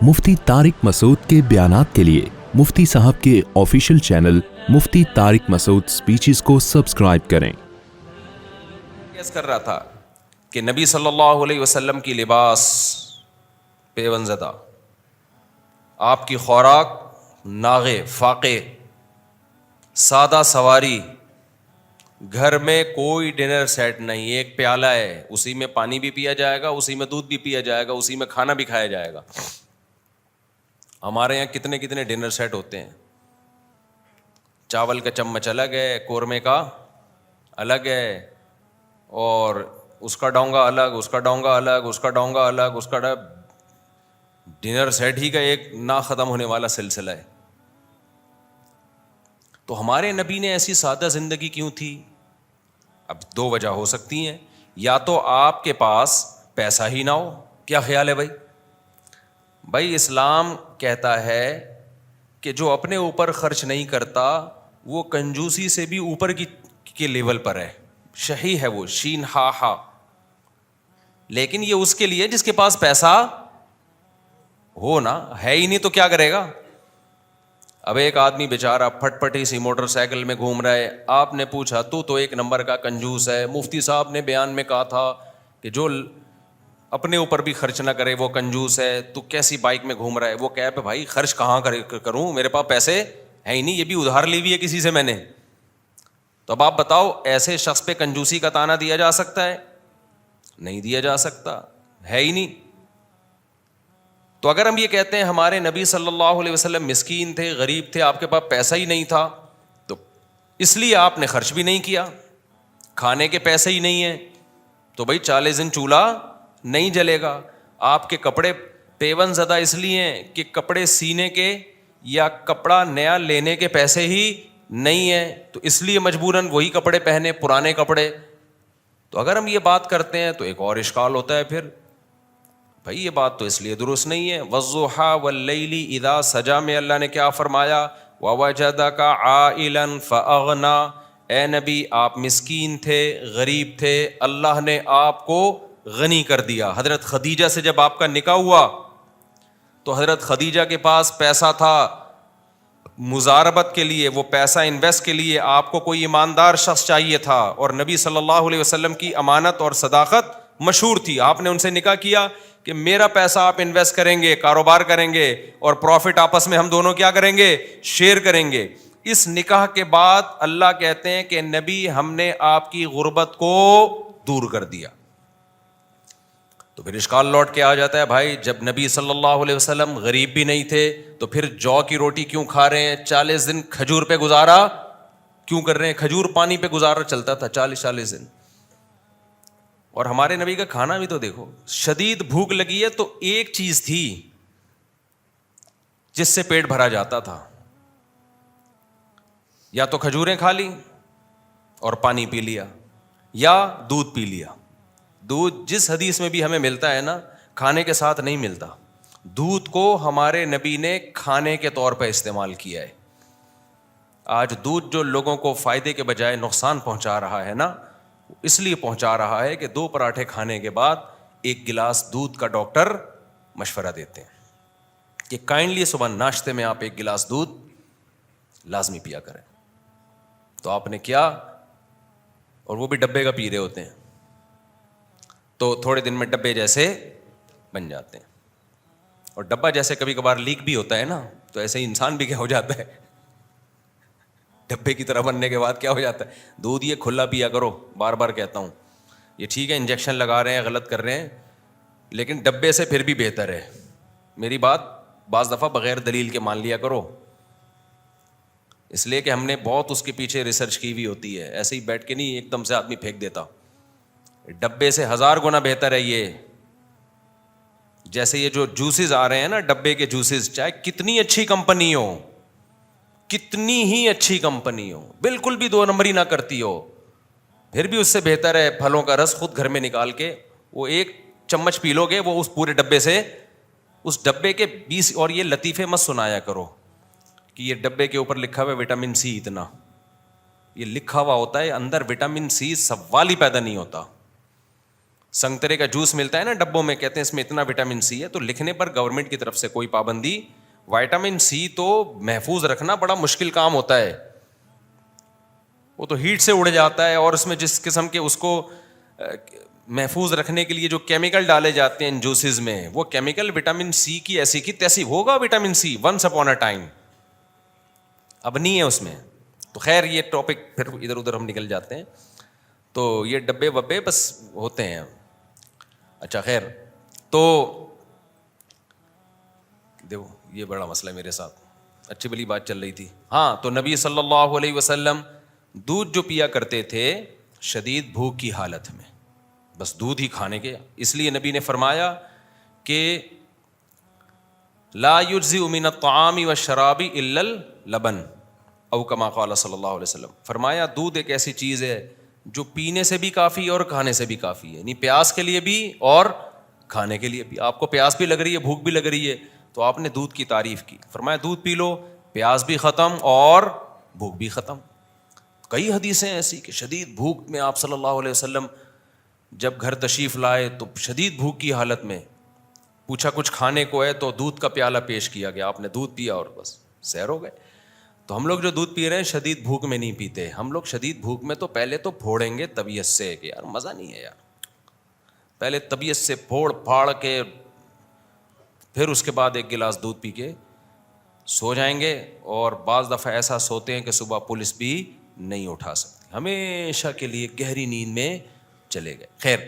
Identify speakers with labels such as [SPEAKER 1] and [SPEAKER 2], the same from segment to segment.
[SPEAKER 1] مفتی طارق مسعود کے بیانات کے لیے مفتی صاحب کے آفیشیل چینل مفتی طارق مسعود سپیچز کو سبسکرائب کریں۔
[SPEAKER 2] عرض کر رہا تھا کہ نبی صلی اللہ علیہ وسلم کی لباس پیون زدہ، آپ کی خوراک ناغے فاقے، سادہ سواری، گھر میں کوئی ڈنر سیٹ نہیں، ایک پیالہ ہے، اسی میں پانی بھی پیا جائے گا، اسی میں دودھ بھی پیا جائے گا، اسی میں کھانا بھی کھایا جائے گا۔ ہمارے یہاں کتنے کتنے ڈنر سیٹ ہوتے ہیں، چاول کا چمچ الگ ہے، قورمے کا الگ ہے، اور اس کا ڈونگا الگ، اس کا ڈونگا الگ، اس کا ڈونگا الگ، اس کا ڈنر سیٹ ہی کا ایک نہ ختم ہونے والا سلسلہ ہے۔ تو ہمارے نبی نے ایسی سادہ زندگی کیوں تھی؟ اب دو وجہ ہو سکتی ہیں، یا تو آپ کے پاس پیسہ ہی نہ ہو۔ کیا خیال ہے بھائی اسلام کہتا ہے کہ جو اپنے اوپر خرچ نہیں کرتا وہ کنجوسی سے بھی اوپر کے لیول پر ہے، شہی ہے وہ، شین ہا ہا۔ لیکن یہ اس کے لیے جس کے پاس پیسہ ہو نا، ہے ہی نہیں تو کیا کرے گا؟ اب ایک آدمی بیچارہ پھٹ پٹی سی موٹر سائیکل میں گھوم رہا ہے، آپ نے پوچھا تو ایک نمبر کا کنجوس ہے، مفتی صاحب نے بیان میں کہا تھا کہ جو اپنے اوپر بھی خرچ نہ کرے وہ کنجوس ہے، تو کیسی بائک میں گھوم رہا ہے؟ وہ کہے بھائی خرچ کہاں کروں، میرے پاس پیسے ہیں ہی نہیں، یہ بھی ادھار لی ہوئی ہے کسی سے میں نے۔ تو اب آپ بتاؤ ایسے شخص پہ کنجوسی کا طعنہ دیا جا سکتا ہے؟ نہیں دیا جا سکتا، ہے ہی نہیں۔ تو اگر ہم یہ کہتے ہیں ہمارے نبی صلی اللہ علیہ وسلم مسکین تھے، غریب تھے، آپ کے پاس پیسہ ہی نہیں تھا، تو اس لیے آپ نے خرچ بھی نہیں کیا، کھانے کے پیسے ہی نہیں ہیں تو بھائی 40 دن چولہا نہیں جلے گا۔ آپ کے کپڑے پیون زدہ اس لیے ہیں کہ کپڑے سینے کے یا کپڑا نیا لینے کے پیسے ہی نہیں ہیں، تو اس لیے مجبوراً وہی کپڑے پہنے، پرانے کپڑے۔ تو اگر ہم یہ بات کرتے ہیں تو ایک اور اشکال ہوتا ہے پھر، بھائی یہ بات تو اس لیے درست نہیں ہے۔ وَالضُّحَىٰ وَاللَّيْلِ اِذَا سَجَىٰ میں اللہ نے کیا فرمایا؟ وَوَجَدَكَ عَائِلًا فَأَغْنَىٰ، اے نبی آپ مسکین تھے، غریب تھے، اللہ نے آپ کو غنی کر دیا۔ حضرت خدیجہ سے جب آپ کا نکاح ہوا تو حضرت خدیجہ کے پاس پیسہ تھا مزاربت کے لیے، وہ پیسہ انویسٹ کے لیے آپ کو کوئی ایماندار شخص چاہیے تھا، اور نبی صلی اللہ علیہ وسلم کی امانت اور صداقت مشہور تھی۔ آپ نے ان سے نکاح کیا کہ میرا پیسہ آپ انویسٹ کریں گے، کاروبار کریں گے، اور پروفٹ آپس میں ہم دونوں کیا کریں گے؟ شیئر کریں گے۔ اس نکاح کے بعد اللہ کہتے ہیں کہ نبی ہم نے آپ کی غربت کو دور کر دیا۔ تو پھر اشکال لوٹ کے آ جاتا ہے، بھائی جب نبی صلی اللہ علیہ وسلم غریب بھی نہیں تھے تو پھر جو کی روٹی کیوں کھا رہے ہیں؟ 40 دن کھجور پہ گزارا کیوں کر رہے ہیں؟ کھجور پانی پہ گزارا چلتا تھا 40 دن۔ اور ہمارے نبی کا کھانا بھی تو دیکھو، شدید بھوک لگی ہے تو ایک چیز تھی جس سے پیٹ بھرا جاتا تھا، یا تو کھجوریں کھا لی اور پانی پی لیا، یا دودھ پی لیا۔ دودھ جس حدیث میں بھی ہمیں ملتا ہے نا، کھانے کے ساتھ نہیں ملتا۔ دودھ کو ہمارے نبی نے کھانے کے طور پہ استعمال کیا ہے۔ آج دودھ جو لوگوں کو فائدے کے بجائے نقصان پہنچا رہا ہے نا، اس لیے پہنچا رہا ہے کہ 2 پراٹھے کھانے کے بعد 1 گلاس دودھ کا ڈاکٹر مشورہ دیتے ہیں کہ کائنڈلی صبح ناشتے میں آپ 1 گلاس دودھ لازمی پیا کریں۔ تو آپ نے کیا، اور وہ بھی ڈبے کا پی رہے ہوتے ہیں، تو تھوڑے دن میں ڈبے جیسے بن جاتے ہیں۔ اور ڈبہ جیسے کبھی کبھار لیک بھی ہوتا ہے نا، تو ایسے ہی انسان بھی کیا ہو جاتا ہے، ڈبے کی طرح بننے کے بعد کیا ہو جاتا ہے۔ دودھ یہ کھلا پیا کرو، بار بار کہتا ہوں، یہ ٹھیک ہے انجیکشن لگا رہے ہیں، غلط کر رہے ہیں، لیکن ڈبے سے پھر بھی بہتر ہے۔ میری بات بعض دفعہ بغیر دلیل کے مان لیا کرو، اس لیے کہ ہم نے بہت اس کے پیچھے ریسرچ کی ہوئی ہوتی ہے، ایسے ہی بیٹھ کے نہیں ایک دم سے آدمی پھینک دیتا۔ ڈبے سے 1000 گنا بہتر ہے یہ۔ جیسے یہ جو جوسز آ رہے ہیں نا، ڈبے کے جوسز، چاہے کتنی اچھی کمپنی ہو، کتنی ہی اچھی کمپنی ہو، بالکل بھی 2 نمبری نہ کرتی ہو، پھر بھی اس سے بہتر ہے پھلوں کا رس خود گھر میں نکال کے وہ 1 چمچ پی لو گے، وہ اس پورے ڈبے سے، اس ڈبے کے 20۔ اور یہ لطیفے مت سنایا کرو کہ یہ ڈبے کے اوپر لکھا ہوا ہے وٹامن سی اتنا، یہ لکھا ہوا ہوتا ہے اندر وٹامن سی سوال ہی پیدا نہیں ہوتا۔ سنگترے کا جوس ملتا ہے نا ڈبوں میں, کہتے ہیں اس میں اتنا وٹامن سی ہے, تو لکھنے پر گورنمنٹ کی طرف سے کوئی پابندی, وٹامن سی تو محفوظ رکھنا بڑا مشکل کام ہوتا ہے, وہ تو ہیٹ سے اڑ جاتا ہے, اور اس میں جس قسم کے اس کو محفوظ رکھنے کے لیے جو کیمیکل ڈالے جاتے ہیں ان جوسز میں, وہ کیمیکل وٹامن سی کی ایسی کی تیسی ہوگا vitamin C once upon a time, اب نہیں ہے اس میں. تو خیر یہ ٹاپک پھر ادھر ادھر ہم نکل جاتے ہیں, تو یہ ڈبے وبے بس ہوتے ہیں. اچھا خیر, تو دیکھو یہ بڑا مسئلہ ہے میرے ساتھ, اچھی بلی بات چل رہی تھی. ہاں, تو نبی صلی اللہ علیہ وسلم دودھ جو پیا کرتے تھے شدید بھوک کی حالت میں, بس دودھ ہی کھانے کے, اس لیے نبی نے فرمایا کہ لا یجزئ من الطعام والشراب الا اللبن او کما قال صلی اللہ علیہ وسلم. فرمایا دودھ ایک ایسی چیز ہے جو پینے سے بھی کافی ہے اور کھانے سے بھی کافی ہے, یعنی پیاس کے لیے بھی اور کھانے کے لیے بھی. آپ کو پیاس بھی لگ رہی ہے, بھوک بھی لگ رہی ہے, تو آپ نے دودھ کی تعریف کی, فرمایا دودھ پی لو, پیاس بھی ختم اور بھوک بھی ختم. کئی حدیثیں ایسی کہ شدید بھوک میں آپ صلی اللہ علیہ وسلم جب گھر تشریف لائے تو شدید بھوک کی حالت میں پوچھا کچھ کھانے کو ہے, تو دودھ کا پیالہ پیش کیا گیا, آپ نے دودھ پیا اور بس سیر ہو گئے. تو ہم لوگ جو دودھ پی رہے ہیں شدید بھوک میں نہیں پیتے, ہم لوگ شدید بھوک میں تو پہلے تو پھوڑیں گے طبیعت سے کہ یار مزہ نہیں ہے یار, پہلے طبیعت سے پھوڑ پھاڑ کے پھر اس کے بعد ایک گلاس دودھ پی کے سو جائیں گے, اور بعض دفعہ ایسا سوتے ہیں کہ صبح پولیس بھی نہیں اٹھا سکتی, ہمیشہ کے لیے گہری نیند میں چلے گئے. خیر,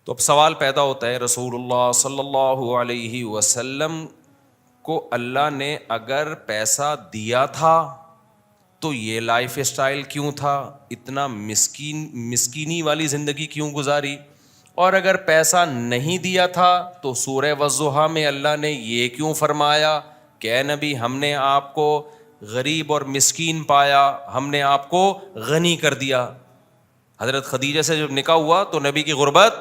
[SPEAKER 2] تو اب سوال پیدا ہوتا ہے, رسول اللہ صلی اللہ علیہ وسلم کو اللہ نے اگر پیسہ دیا تھا تو یہ لائف اسٹائل کیوں تھا, اتنا مسکینی والی زندگی کیوں گزاری, اور اگر پیسہ نہیں دیا تھا تو سورہ والضحیٰ میں اللہ نے یہ کیوں فرمایا کہ اے نبی ہم نے آپ کو غریب اور مسکین پایا, ہم نے آپ کو غنی کر دیا. حضرت خدیجہ سے جب نکاح ہوا تو نبی کی غربت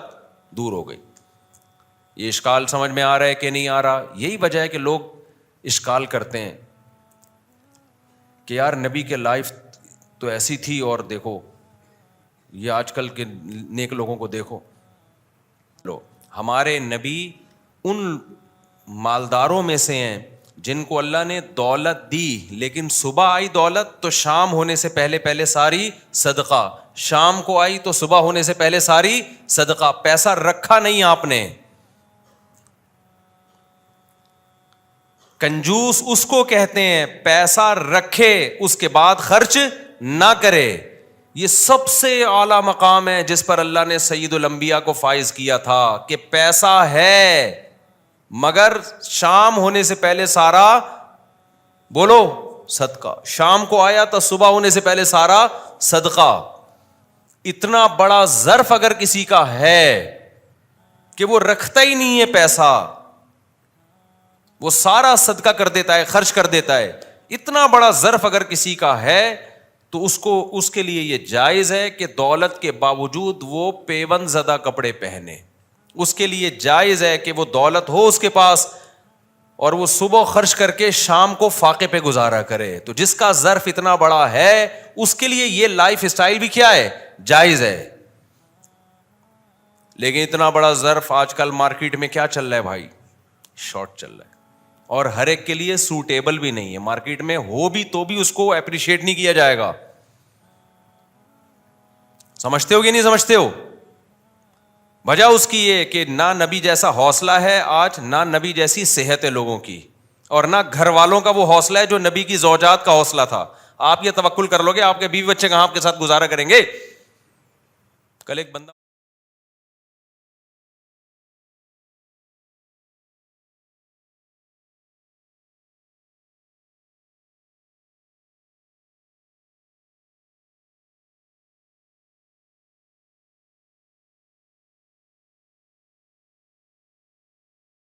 [SPEAKER 2] دور ہو گئی. یہ اشکال سمجھ میں آ رہا ہے کہ نہیں آ رہا؟ یہی وجہ ہے کہ لوگ اشکال کرتے ہیں کہ یار نبی کے لائف تو ایسی تھی, اور دیکھو یہ آج کل کے نیک لوگوں کو دیکھو. لو, ہمارے نبی ان مالداروں میں سے ہیں جن کو اللہ نے دولت دی, لیکن صبح آئی دولت تو شام ہونے سے پہلے ساری صدقہ, شام کو آئی تو صبح ہونے سے پہلے ساری صدقہ, پیسہ رکھا نہیں آپ نے. کنجوس اس کو کہتے ہیں پیسہ رکھے اس کے بعد خرچ نہ کرے. یہ سب سے اعلیٰ مقام ہے جس پر اللہ نے سید الانبیاء کو فائز کیا تھا کہ پیسہ ہے مگر شام ہونے سے پہلے سارا بولو صدقہ, شام کو آیا تو صبح ہونے سے پہلے سارا صدقہ. اتنا بڑا ظرف اگر کسی کا ہے کہ وہ رکھتا ہی نہیں ہے پیسہ, وہ سارا صدقہ کر دیتا ہے, خرچ کر دیتا ہے, اتنا بڑا ظرف اگر کسی کا ہے تو اس کے لیے یہ جائز ہے کہ دولت کے باوجود وہ پیون زدہ کپڑے پہنے. اس کے لیے جائز ہے کہ وہ دولت ہو اس کے پاس اور وہ صبح خرچ کر کے شام کو فاقے پہ گزارا کرے. تو جس کا ظرف اتنا بڑا ہے اس کے لیے یہ لائف اسٹائل بھی کیا ہے, جائز ہے. لیکن اتنا بڑا ظرف آج کل مارکیٹ میں کیا چل رہا ہے بھائی, شارٹ چل رہا ہے, اور ہر ایک کے لیے سوٹیبل بھی نہیں ہے. مارکیٹ میں ہو بھی تو بھی اس کو اپریشیٹ نہیں کیا جائے گا. سمجھتے ہو کہ نہیں سمجھتے ہو؟ وجہ اس کی یہ کہ نہ نبی جیسا حوصلہ ہے آج, نہ نبی جیسی صحت ہے لوگوں کی, اور نہ گھر والوں کا وہ حوصلہ ہے جو نبی کی زوجات کا حوصلہ تھا. آپ یہ توکل کر لو گے آپ کے بیوی بچے کہاں آپ کے ساتھ گزارا کریں گے؟ کل ایک بندہ